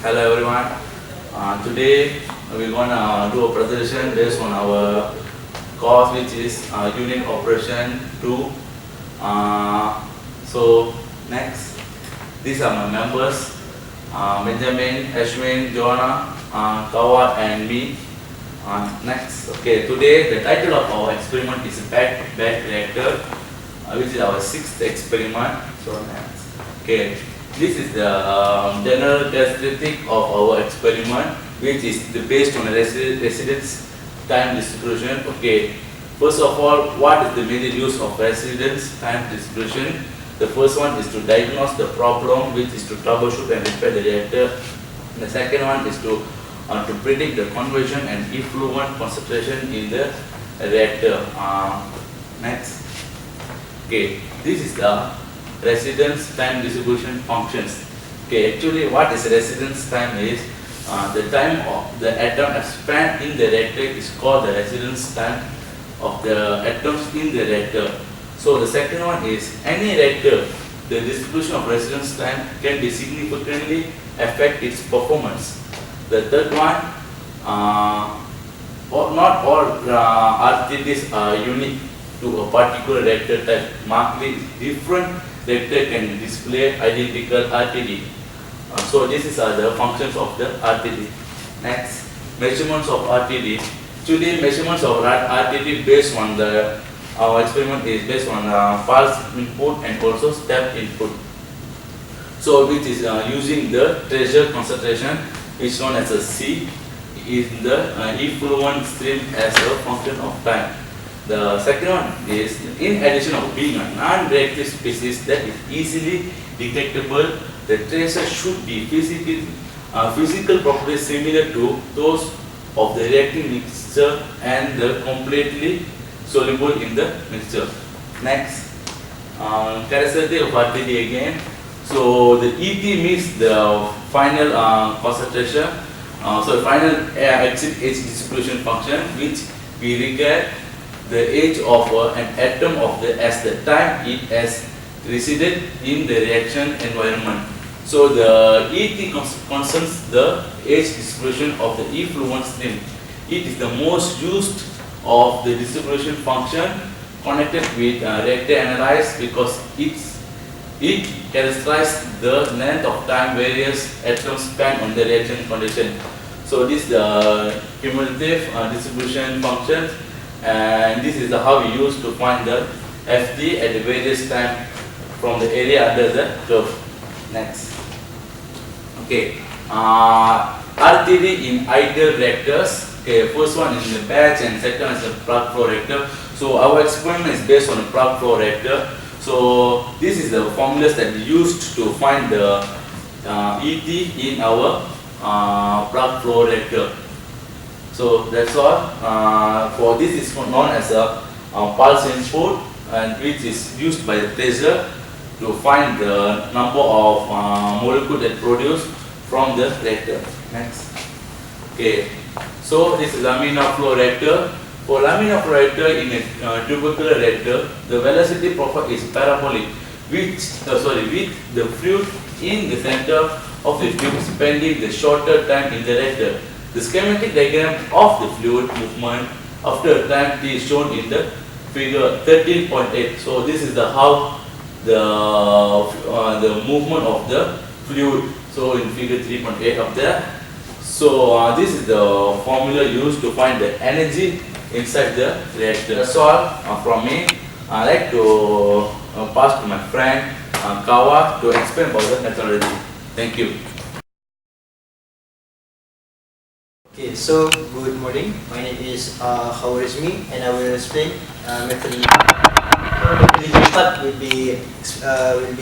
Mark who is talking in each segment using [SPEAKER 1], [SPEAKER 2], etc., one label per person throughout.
[SPEAKER 1] Hello everyone. Today we're gonna do a presentation based on our course, which is unit operation 2. So next, these are my members: Benjamin, Ashwin, Joanna, Kawa, and me. Next, okay. Today the title of our experiment is back reactor, which is our 6th experiment. So next, okay. This is the general characteristic of our experiment, which is based on a residence time distribution. Okay, first of all, what is the major use of residence time distribution? The first one is to diagnose the problem, which is to troubleshoot and repair the reactor. The second one is to predict the conversion and effluent concentration in the reactor. Next, okay, this is the residence time distribution functions. Okay, actually what is residence time is the time of the atom spent in the reactor is called the residence time of the atoms in the reactor. So the second one is any reactor, the distribution of residence time can be significantly affect its performance. The third one, not all RTDs are unique to a particular reactor type. Markedly different reactor can display identical RTD. So this is the functions of the RTD. Next, measurements of RTD. Today, measurements of RTD based on our experiment is based on pulse input and also step input. So which is using the treasure concentration, which is known as a C, is the effluent stream as a function of time. The second one is, in addition of being a non-reactive species that is easily detectable, the tracer should be physical properties similar to those of the reacting mixture and completely soluble in the mixture. Next, characteristic of RTD again. So the ET means the final concentration, so final exit age distribution function, which we regard the age of an atom as the time it has resided in the reaction environment. So the ET concerns the age distribution of the effluent stream. It is the most used of the distribution function connected with reactor analysis because it characterizes the length of time various atoms spend on the reaction condition. So this is the cumulative distribution function. And this is how we use to find the FD at the various time from the area under the curve. Next, okay, RTD in ideal reactors. Okay, first one is the batch and second is the plug flow reactor. So our experiment is based on a plug flow reactor. So this is the formulas that we used to find the ET in our plug flow reactor. So that's all. For this is known as a pulse input, and which is used by the tracer to find the number of molecules that produced from the reactor. Next, okay. So this is laminar flow reactor. For laminar flow reactor in a tubercular reactor, the velocity profile is parabolic, with the fluid in the center of the tube spending the shorter time in the reactor. The schematic diagram of the fluid movement after time t is shown in the figure 13.8. So this is how the movement of the fluid. So in figure 3.8 up there. So this is the formula used to find the energy inside the reactor. That's all from me. I'd like to pass to my friend Kawa to explain about the methodology. Thank you.
[SPEAKER 2] Okay, so good morning. My name is Khawrizmi, and I will explain methodology. So methodology part will be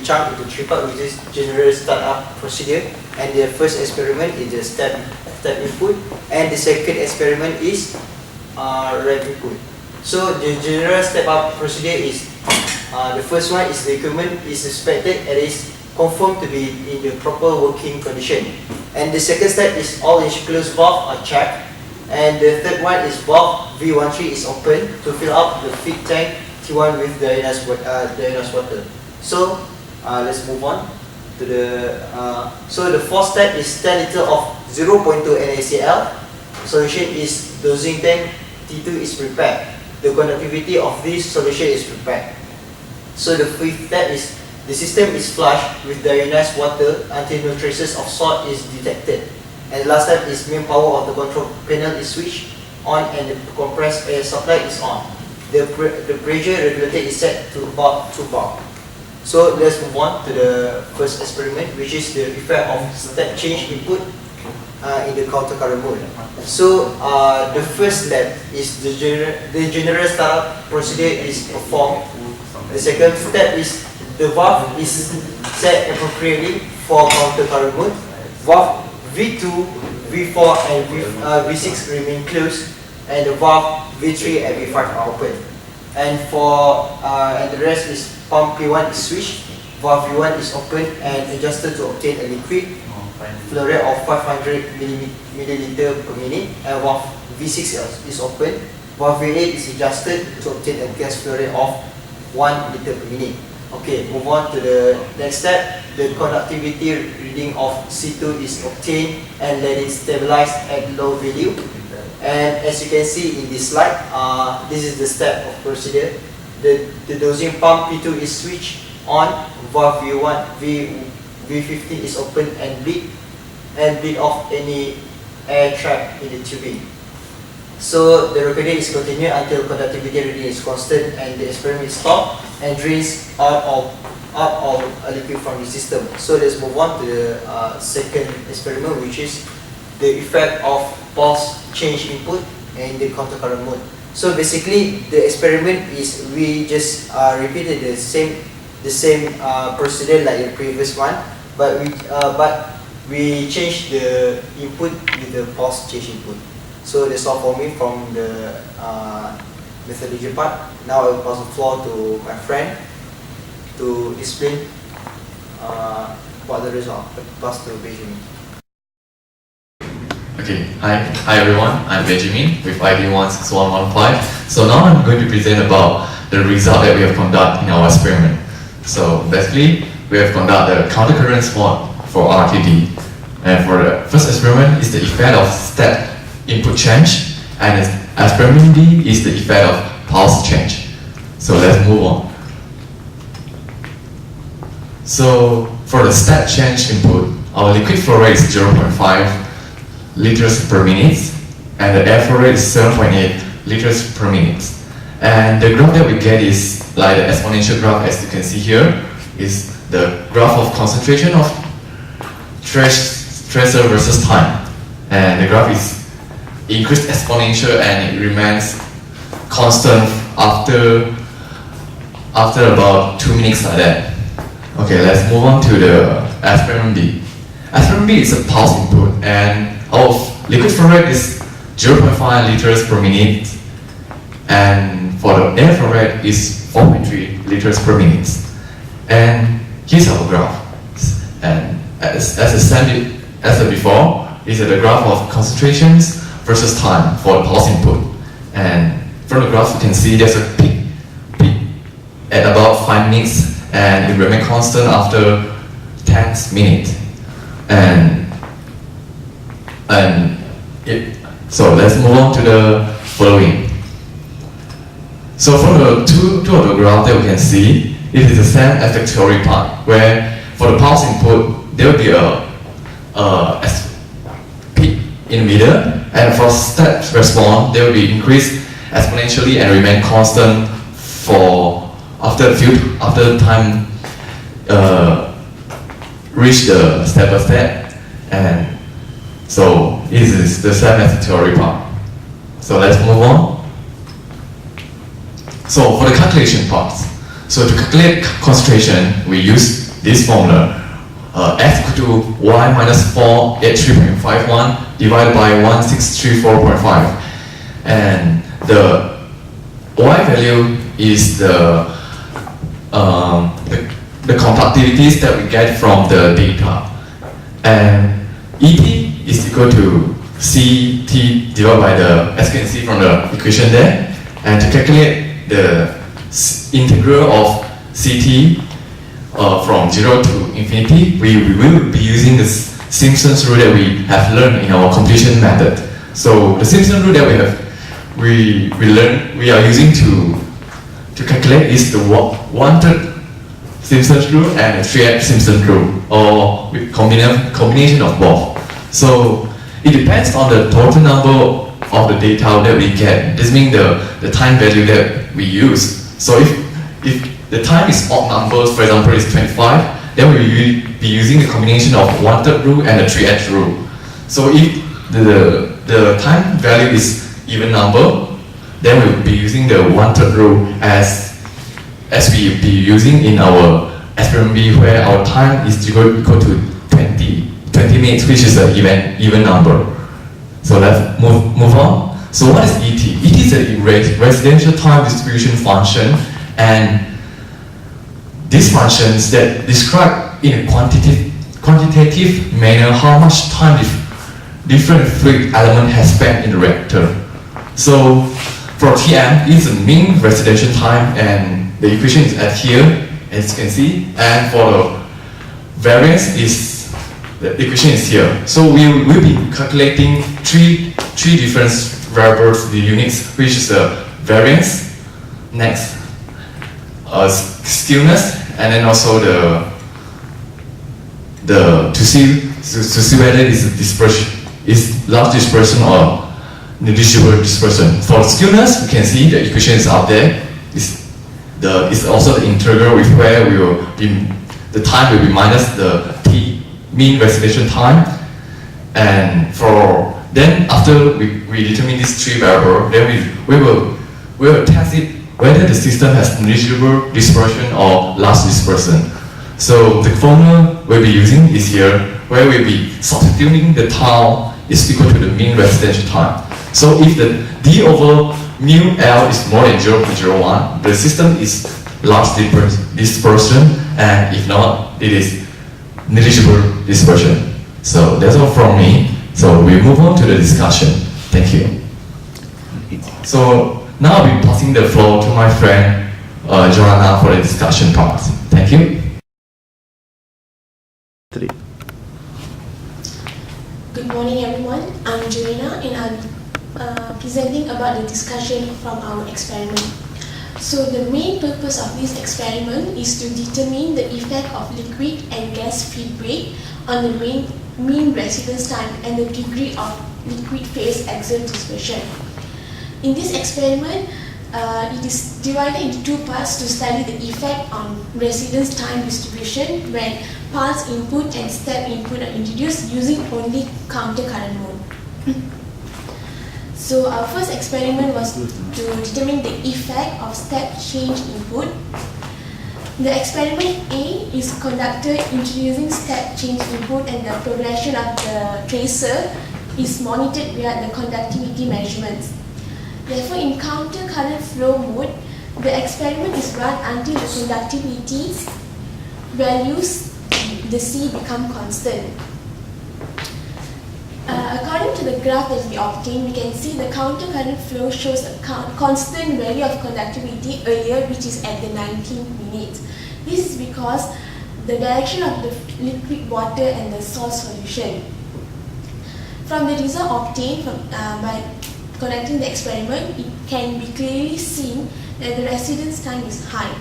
[SPEAKER 2] charted into 3 parts, which is general startup procedure, and the first experiment is the step input, and the second experiment is ramp input. So the general step up procedure is the first one is the equipment is inspected and is confirmed to be in the proper working condition. And the second step is all enclosed valve are checked. And the third one is valve V13 is open to fill up the feed tank T1 with the ionized water. So let's move on. to the so the fourth step is 10 liter of 0.2 NaCl. Solution is dosing tank T2 is prepared. The conductivity of this solution is prepared. So the fifth step is the system is flushed with deionized water until no traces of salt is detected. And the last step is main power of the control panel is switched on and the compressed air supply is on. The pressure regulator is set to about 2 bar. So let's move on to the first experiment, which is the effect of step change input in the counter current mode. So the first step is the general startup procedure is performed. The second step is the valve is set appropriately for counter current mode. Valve V2, V4 and V6 remain closed, and the valve V3 and V5 are open. And and the rest is pump P1 is switched, valve V1 is open and adjusted to obtain a liquid flow rate of 500 milliliter per minute, and valve V6 is open, valve V8 is adjusted to obtain a gas flow rate of 1 liter per minute. Okay, move on to the next step. The conductivity reading of C2 is obtained and let it stabilize at low value. And as you can see in this slide, this is the step of procedure. The dosing pump P2 is switched on, valve V15 is open and bleed off any air trapped in the tubing. So the recording is continued until conductivity reading is constant and the experiment is stopped and drains out of a liquid from the system. So let's move on to the second experiment, which is the effect of pulse change input in the counter current mode. So basically, the experiment is we just repeated the same procedure like the previous one, but we changed the input with the pulse change input. So that's all for me from the methodology part. Now I will pass the floor to my friend to explain what the result. Pass to Benjamin.
[SPEAKER 3] Okay, hi everyone, I'm Benjamin with ID 16115. So now I'm going to present about the result that we have conducted in our experiment. So basically, we have conducted a countercurrent mode for RTD. And for the first experiment is the effect of step input change, and experiment D is the effect of pulse change. So let's move on. So for the step change input, our liquid flow rate is 0.5 liters per minute, and the air flow rate is 7.8 liters per minute. And the graph that we get is like the exponential graph, as you can see here, is the graph of concentration of tracer versus time. And the graph is increased exponential and it remains constant after about 2 minutes like that. Okay, let's move on to the experiment B. Experiment B is a pulse input, and our liquid flow rate is 0.5 liters per minute, and for the air flow rate is 4.3 liters per minute. And here's our graph. And as before, is the graph of concentrations versus time for the pulse input. And from the graph you can see there's a peak at about 5 minutes, and it remains constant after 10 minutes. So let's move on to the following. So for the two of the graph that we can see, it is the same effect theory part, where for the pulse input there will be a peak in the middle, and for step response there will be increased exponentially and remain constant for after time reach the step by step. And so this is the same as the theory part. So let's move on. So for the calculation parts, so to calculate concentration, we use this formula. F equal to y minus 483.51 divided by 1634.5. And the y value is the conductivities that we get from the data. And ET is equal to CT divided by the, as you can see from the equation there. And to calculate the integral of CT from 0 to infinity, we will be using the Simpson's rule that we have learned in our completion method. So the Simpson rule that we are using to calculate is the 1/3 Simpson's rule and the 3/8 Simpson rule, or with combination of both. So it depends on the total number of the data that we get. This means the time value that we use. So if the time is odd numbers, for example, is 25, then we will be using the combination of 1/3 rule and the 3/8 rule. So if the time value is even number, then we will be using the 1/3 rule as we be using in our experiment B, where our time is equal to 20 minutes, which is an even number. So let's move on. So what is ET? ET is a residential time distribution function, and these functions that describe in a quantitative manner how much time different fluid element has spent in the reactor. So for Tm, it's the mean residential time, and the equation is at here, as you can see. And for the variance, the equation is here. So we will be calculating three different variables, the units, which is the variance, next stillness, and then also to see whether it's large dispersion or negligible dispersion. For stillness, you can see the equation is up there. It's also the integral with where the time will be minus the t mean residential time. And then after we determine these three variables, then we will test it whether the system has negligible dispersion or large dispersion. So the formula we'll be using is here, where we'll be substituting the tau is equal to the mean residential time. So if the d over mu L is more than 0.01, the system is large dispersion, and if not, it is negligible dispersion. So that's all from me. So we move on to the discussion. Thank you. So now I'll be passing the floor to my friend Joanna for the discussion part. Thank you.
[SPEAKER 4] Good morning, everyone. I'm Joanna, and I'm presenting about the discussion from our experiment. So the main purpose of this experiment is to determine the effect of liquid and gas feed rate on the mean residence time and the degree of liquid phase axial dispersion. In this experiment, it is divided into two parts to study the effect on residence time distribution when pulse input and step input are introduced using only counter current mode. So our first experiment was to determine the effect of step change input. The experiment A is conducted introducing step change input, and the progression of the tracer is monitored via the conductivity measurements. Therefore, in counter current flow mode, the experiment is run until the conductivity values, the C, become constant. According to the graph that we obtained, we can see the counter current flow shows a constant value of conductivity earlier, which is at the 19th minute. This is because the direction of the liquid water and the source solution. From the result obtained by conducting the experiment, it can be clearly seen that the residence time is high.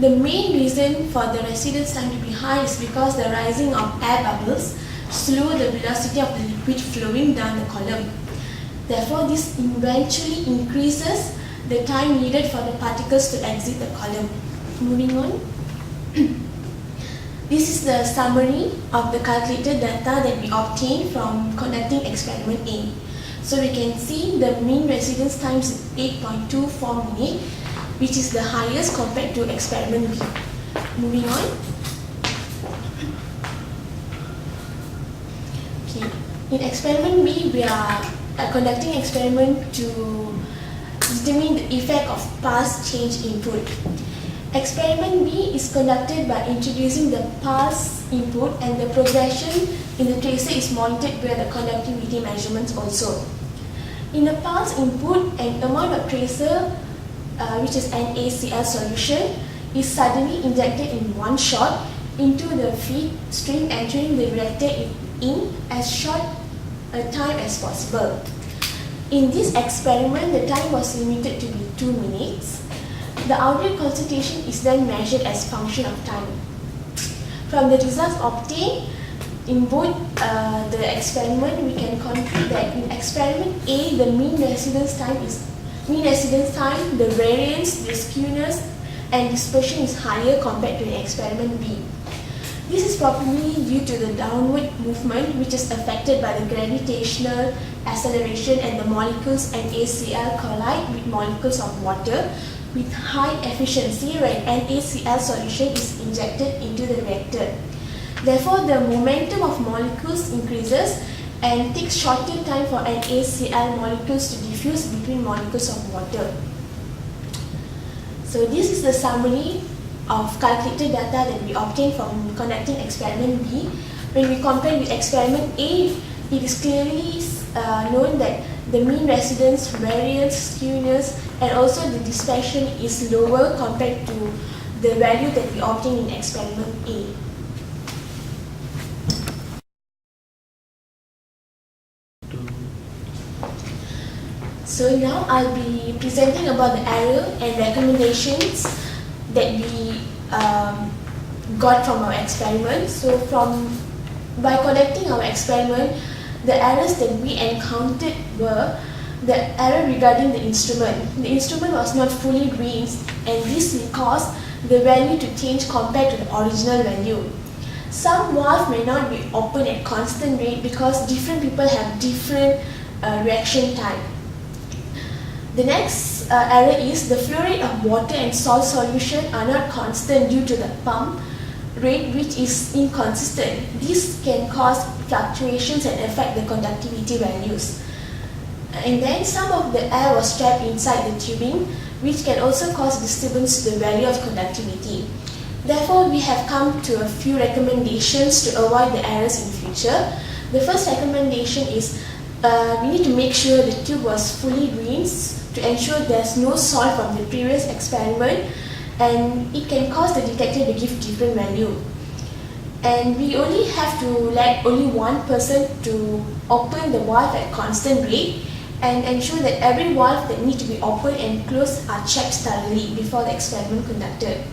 [SPEAKER 4] The main reason for the residence time to be high is because the rising of air bubbles slow the velocity of the liquid flowing down the column. Therefore, this eventually increases the time needed for the particles to exit the column. Moving on. This is the summary of the calculated data that we obtained from conducting experiment A. So we can see the mean residence time is 8.24 minutes, which is the highest compared to experiment B. Moving on. Okay. In experiment B, we are conducting experiment to determine the effect of pulse change input. Experiment B is conducted by introducing the pulse input, and the progression in the tracer is monitored via the conductivity measurements also. In the pulse input, an amount of tracer, which is NaCl solution, is suddenly injected in one shot, into the feed stream entering the reactor in as short a time as possible. In this experiment, the time was limited to be 2 minutes. The outlet concentration is then measured as function of time. From the results obtained in both the experiment, we can conclude that in experiment A, the mean residence time, the variance, the skewness, and dispersion is higher compared to the experiment B. This is probably due to the downward movement, which is affected by the gravitational acceleration, and the molecules NaCl collide with molecules of water with high efficiency when NaCl solution is injected into the reactor. Therefore, the momentum of molecules increases and takes shorter time for NaCl molecules to diffuse between molecules of water. So this is the summary of calculated data that we obtained from conducting experiment B. When we compare with experiment A, it is clearly known that the mean residence, variance, skewness, and also the dispersion is lower compared to the value that we obtained in experiment A. So now I'll be presenting about the error and recommendations that we got from our experiment. So by conducting our experiment, the errors that we encountered were the error regarding the instrument. The instrument was not fully greensed, and this may cause the value to change compared to the original value. Some valve may not be open at constant rate because different people have different reaction time. The next error is the flow rate of water and salt solution are not constant due to the pump rate, which is inconsistent. This can cause fluctuations and affect the conductivity values. And then some of the air was trapped inside the tubing, which can also cause disturbance to the value of conductivity. Therefore, we have come to a few recommendations to avoid the errors in future. The first recommendation is we need to make sure the tube was fully rinsed to ensure there's no salt from the previous experiment, and it can cause the detector to give different value. And we only have to let only one person to open the valve at constant rate, and ensure that every valve that needs to be opened and closed are checked thoroughly before the experiment conducted.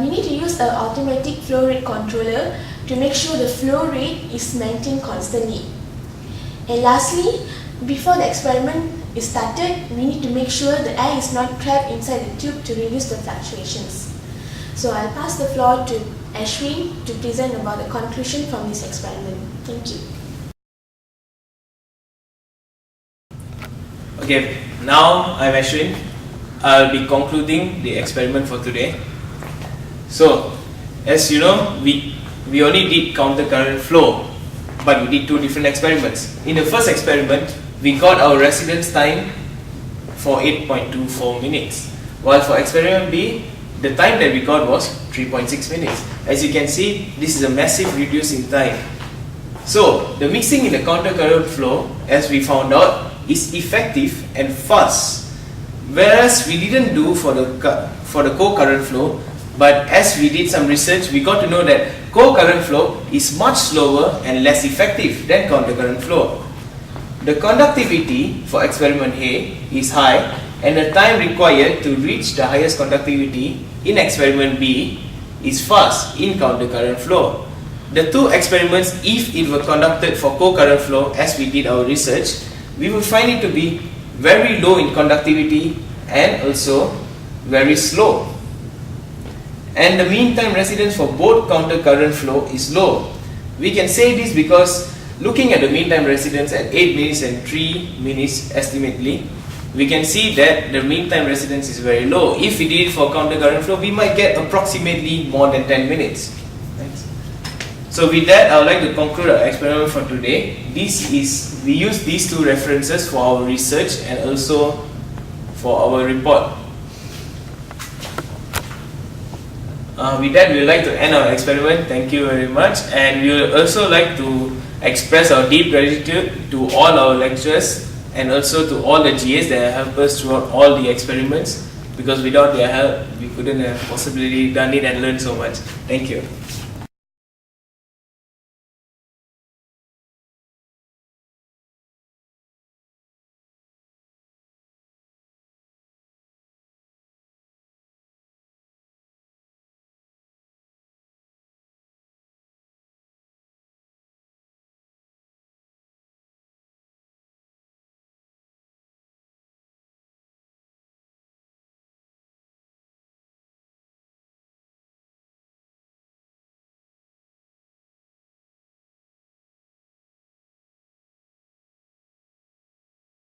[SPEAKER 4] We need to use an automatic flow rate controller to make sure the flow rate is maintained constantly. And lastly, before the experiment is started, we need to make sure the air is not trapped inside the tube to reduce the fluctuations. So I'll pass the floor to Ashwin to present about the conclusion from this experiment. Thank you.
[SPEAKER 5] Okay, now I'm Ashwin. I'll be concluding the experiment for today. So, as you know, we only did counter current flow, but we did two different experiments. In the first experiment, we got our residence time for 8.24 minutes, while for experiment B, the time that we got was 3.6 minutes. As you can see, this is a massive reduce in time. So, the mixing in the counter current flow, as we found out, is effective and fast, whereas we didn't do for the co-current flow. But as we did some research, we got to know that co-current flow is much slower and less effective than counter-current flow. The conductivity for experiment A is high, and the time required to reach the highest conductivity in experiment B is fast in counter-current flow. The two experiments, if it were conducted for co-current flow as we did our research, we would find it to be very low in conductivity and also very slow. And the mean time residence for both counter current flow is low. We can say this because looking at the mean time residence at 8 minutes and 3 minutes estimately, we can see that the mean time residence is very low. If we did it for counter current flow, we might get approximately more than 10 minutes. Thanks. So with that, I would like to conclude our experiment for today. We use these two references for our research and also for our report. With that, we would like to end our experiment. Thank you very much, and we would also like to express our deep gratitude to all our lecturers and also to all the GAs that have helped us throughout all the experiments. because without their help, we couldn't have possibly done it and learned so much. Thank you.